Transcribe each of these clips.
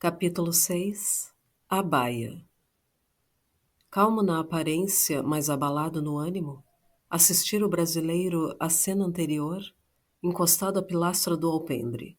Capítulo 6. A baia. Calmo na aparência, mas abalado no ânimo, assistira o brasileiro à cena anterior, encostado à pilastra do alpendre.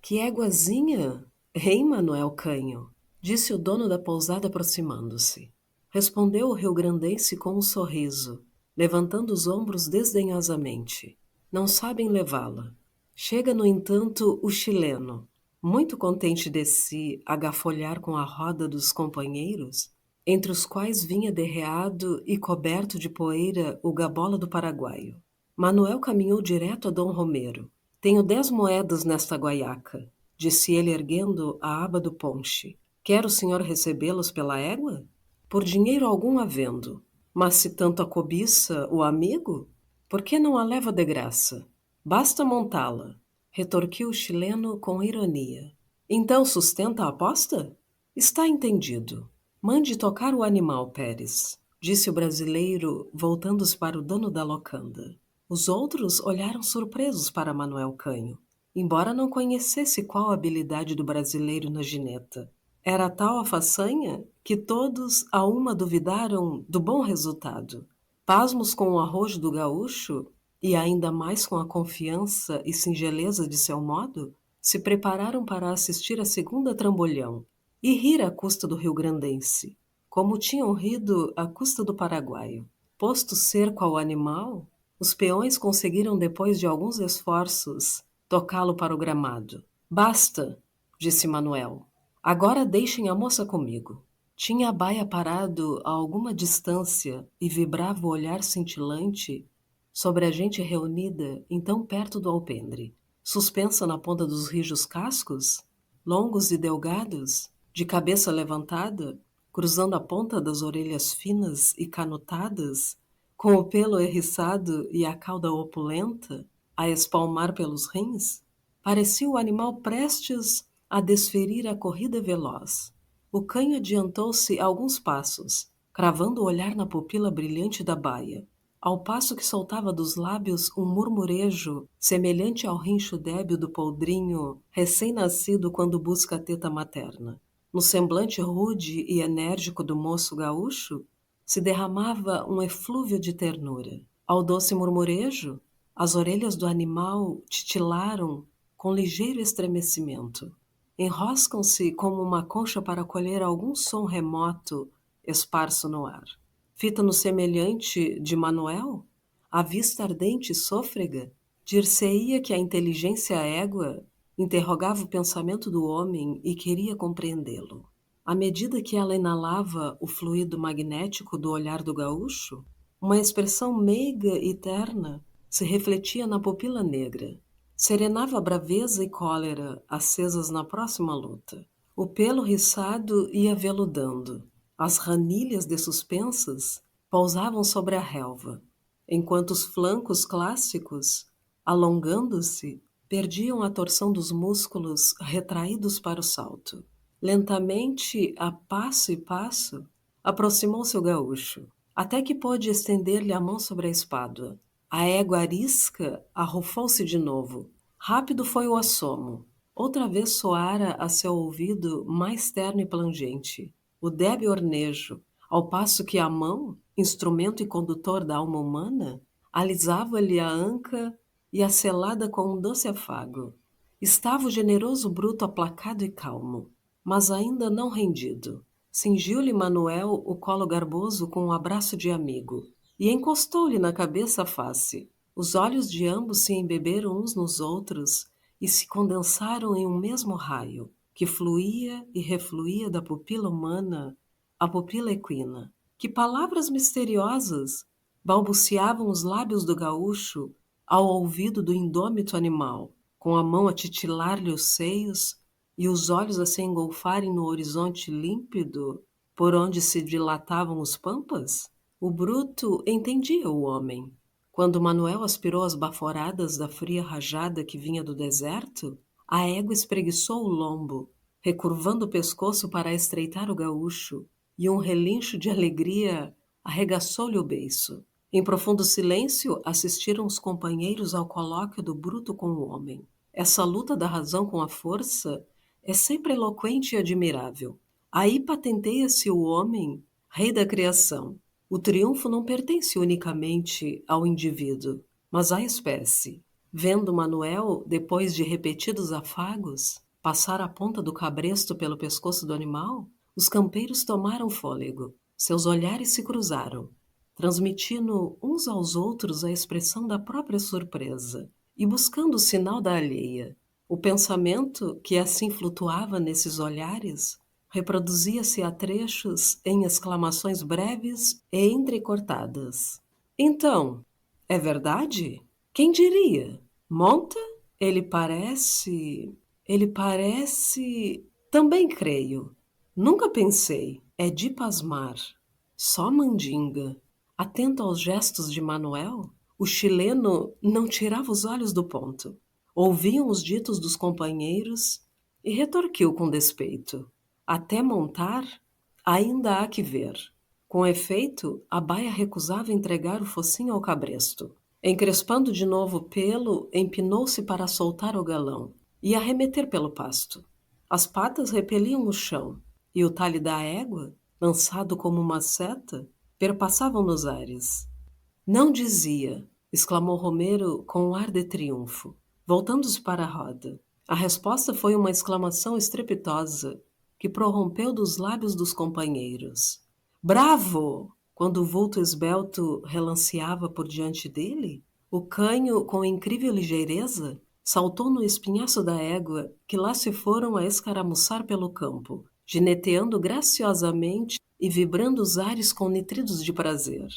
Que éguazinha! Hein, Manuel Canho? Disse o dono da pousada aproximando-se. Respondeu o rio-grandense com um sorriso, levantando os ombros desdenhosamente. Não sabem levá-la. Chega, no entanto, o chileno, muito contente de si agafolhar com a roda dos companheiros, entre os quais vinha derreado e coberto de poeira o gabola do paraguaio. Manuel caminhou direto a Dom Romero. Tenho 10 moedas nesta guaiaca, disse ele erguendo a aba do ponche. Quer o senhor recebê-los pela égua? Por dinheiro algum havendo. Mas se tanto a cobiça o amigo, por que não a leva de graça? Basta montá-la, retorquiu o chileno com ironia. Então sustenta a aposta? Está entendido. Mande tocar o animal, Pérez, disse o brasileiro, voltando-se para o dono da locanda. Os outros olharam surpresos para Manuel Canho, embora não conhecesse qual a habilidade do brasileiro na gineta. Era tal a façanha que todos a uma duvidaram do bom resultado. Pasmos com o arrojo do gaúcho, e ainda mais com a confiança e singeleza de seu modo, se prepararam para assistir a segunda trambolhão e rir à custa do rio-grandense, como tinham rido à custa do paraguaio. Posto cerco ao animal, os peões conseguiram, depois de alguns esforços, tocá-lo para o gramado. Basta, disse Manuel. Agora deixem a moça comigo. Tinha a baia parado a alguma distância e vibrava o olhar cintilante sobre a gente reunida então perto do alpendre, suspensa na ponta dos rijos cascos, longos e delgados, de cabeça levantada, cruzando a ponta das orelhas finas e canutadas, com o pelo eriçado e a cauda opulenta, a espalmar pelos rins, parecia o animal prestes a desferir a corrida veloz. O canho adiantou-se alguns passos, cravando o olhar na pupila brilhante da baia, ao passo que soltava dos lábios um murmurejo semelhante ao rincho débil do poldrinho recém-nascido quando busca a teta materna. No semblante rude e enérgico do moço gaúcho se derramava um eflúvio de ternura. Ao doce murmurejo, as orelhas do animal titilaram com ligeiro estremecimento. Enroscam-se como uma concha para colher algum som remoto esparso no ar. Fita-no semelhante de Manuel, a vista ardente e sôfrega, dir-se-ia que a inteligência égua interrogava o pensamento do homem e queria compreendê-lo. À medida que ela inalava o fluido magnético do olhar do gaúcho, uma expressão meiga e terna se refletia na pupila negra. Serenava braveza e cólera acesas na próxima luta. O pelo riçado ia veludando. As ranilhas de suspensas pousavam sobre a relva, enquanto os flancos clássicos, alongando-se, perdiam a torção dos músculos retraídos para o salto. Lentamente, a passo e passo, aproximou-se o gaúcho, até que pôde estender-lhe a mão sobre a espádua. A égua arisca arrufou-se de novo. Rápido foi o assomo. Outra vez soara a seu ouvido mais terno e plangente o débil ornejo, ao passo que a mão, instrumento e condutor da alma humana, alisava-lhe a anca e a selada com um doce afago. Estava o generoso bruto aplacado e calmo, mas ainda não rendido. Cingiu-lhe Manuel o colo garboso com um abraço de amigo e encostou-lhe na cabeça a face. Os olhos de ambos se embeberam uns nos outros e se condensaram em um mesmo raio, que fluía e refluía da pupila humana à pupila equina. Que palavras misteriosas balbuciavam os lábios do gaúcho ao ouvido do indômito animal, com a mão a titilar-lhe os seios e os olhos a se engolfarem no horizonte límpido por onde se dilatavam os pampas? O bruto entendia o homem. Quando Manuel aspirou as baforadas da fria rajada que vinha do deserto, a égua espreguiçou o lombo, recurvando o pescoço para estreitar o gaúcho, e um relincho de alegria arregaçou-lhe o beiço. Em profundo silêncio, assistiram os companheiros ao colóquio do bruto com o homem. Essa luta da razão com a força é sempre eloquente e admirável. Aí patenteia-se o homem, rei da criação. O triunfo não pertence unicamente ao indivíduo, mas à espécie. Vendo Manuel, depois de repetidos afagos, passar a ponta do cabresto pelo pescoço do animal, os campeiros tomaram fôlego. Seus olhares se cruzaram, transmitindo uns aos outros a expressão da própria surpresa e buscando o sinal da alheia. O pensamento, que assim flutuava nesses olhares, reproduzia-se a trechos em exclamações breves e entrecortadas. Então, é verdade? Quem diria? Monta? Ele parece. Ele parece. Também creio. Nunca pensei. É de pasmar. Só mandinga. Atento aos gestos de Manuel, o chileno não tirava os olhos do ponto. Ouviam os ditos dos companheiros e retorquiu com despeito. Até montar, ainda há que ver. Com efeito, a baia recusava entregar o focinho ao cabresto. Encrespando de novo o pelo, empinou-se para soltar o galão e arremeter pelo pasto. As patas repeliam o chão, e o talhe da égua, lançado como uma seta, perpassavam nos ares. Não dizia, exclamou Romero com um ar de triunfo, voltando-se para a roda. A resposta foi uma exclamação estrepitosa que prorrompeu dos lábios dos companheiros. Bravo! Quando o vulto esbelto relanceava por diante dele, o canho, com incrível ligeireza, saltou no espinhaço da égua que lá se foram a escaramuçar pelo campo, gineteando graciosamente e vibrando os ares com nitridos de prazer.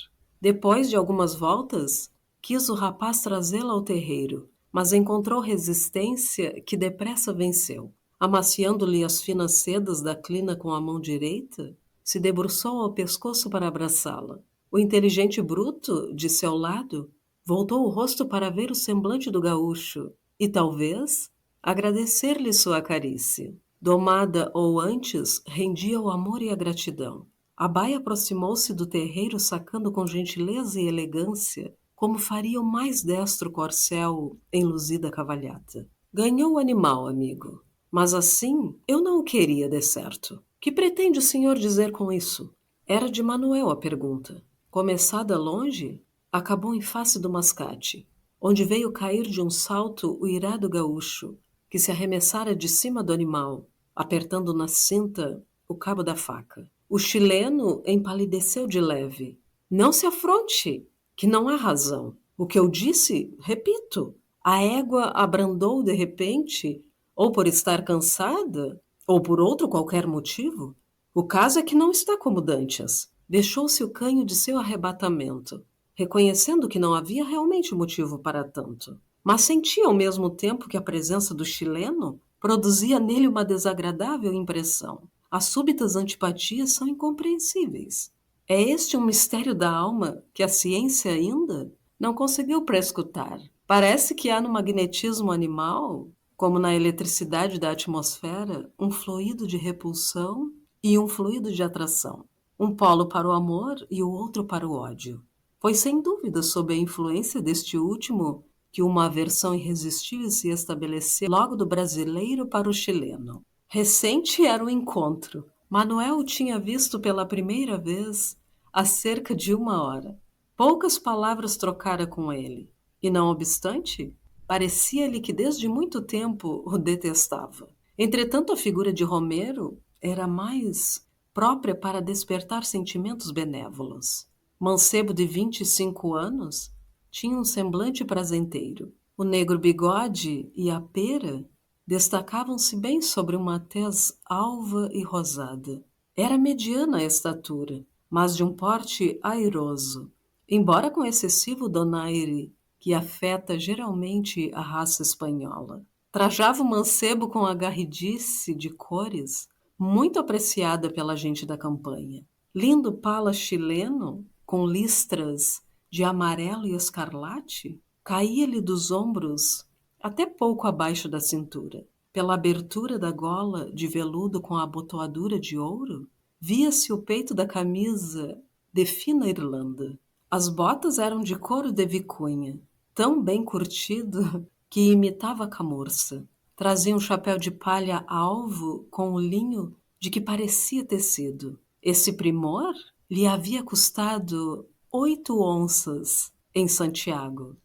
Depois de algumas voltas, quis o rapaz trazê-la ao terreiro, mas encontrou resistência que depressa venceu. Amaciando-lhe as finas sedas da crina com a mão direita, se debruçou ao pescoço para abraçá-la. O inteligente bruto, de seu lado, voltou o rosto para ver o semblante do gaúcho e, talvez, agradecer-lhe sua carícia. Domada ou antes, rendia o amor e a gratidão. A baia aproximou-se do terreiro sacando com gentileza e elegância, como faria o mais destro corcel em luzida cavalhata. Ganhou o animal, amigo. Mas assim eu não o queria, de certo. Que pretende o senhor dizer com isso? Era de Manuel a pergunta. Começada longe, acabou em face do mascate, onde veio cair de um salto o irado gaúcho, que se arremessara de cima do animal, apertando na cinta o cabo da faca. O chileno empalideceu de leve. Não se afronte, que não há razão. O que eu disse, repito. A égua abrandou de repente, ou por estar cansada, ou por outro qualquer motivo. O caso é que não está como dantes. Deixou-se o canho de seu arrebatamento, reconhecendo que não havia realmente motivo para tanto. Mas sentia ao mesmo tempo que a presença do chileno produzia nele uma desagradável impressão. As súbitas antipatias são incompreensíveis. É este um mistério da alma que a ciência ainda não conseguiu prescutar. Parece que há no magnetismo animal, como na eletricidade da atmosfera, um fluido de repulsão e um fluido de atração. Um polo para o amor e o outro para o ódio. Foi sem dúvida sob a influência deste último que uma aversão irresistível se estabeleceu logo do brasileiro para o chileno. Recente era o encontro. Manuel o tinha visto pela primeira vez há cerca de 1 hora. Poucas palavras trocara com ele, e não obstante, parecia-lhe que desde muito tempo o detestava. Entretanto, a figura de Romero era mais própria para despertar sentimentos benévolos. Mancebo de 25 anos, tinha um semblante prazenteiro. O negro bigode e a pera destacavam-se bem sobre uma tez alva e rosada. Era mediana a estatura, mas de um porte airoso, embora com excessivo donaire que afeta geralmente a raça espanhola. Trajava o mancebo com a garridice de cores muito apreciada pela gente da campanha. Lindo pala chileno, com listras de amarelo e escarlate, caía-lhe dos ombros até pouco abaixo da cintura. Pela abertura da gola de veludo com a abotoadura de ouro, via-se o peito da camisa de fina Irlanda. As botas eram de couro de vicunha, tão bem curtido que imitava a camurça. Trazia um chapéu de palha alvo com o linho de que parecia tecido. Esse primor lhe havia custado 8 onças em Santiago.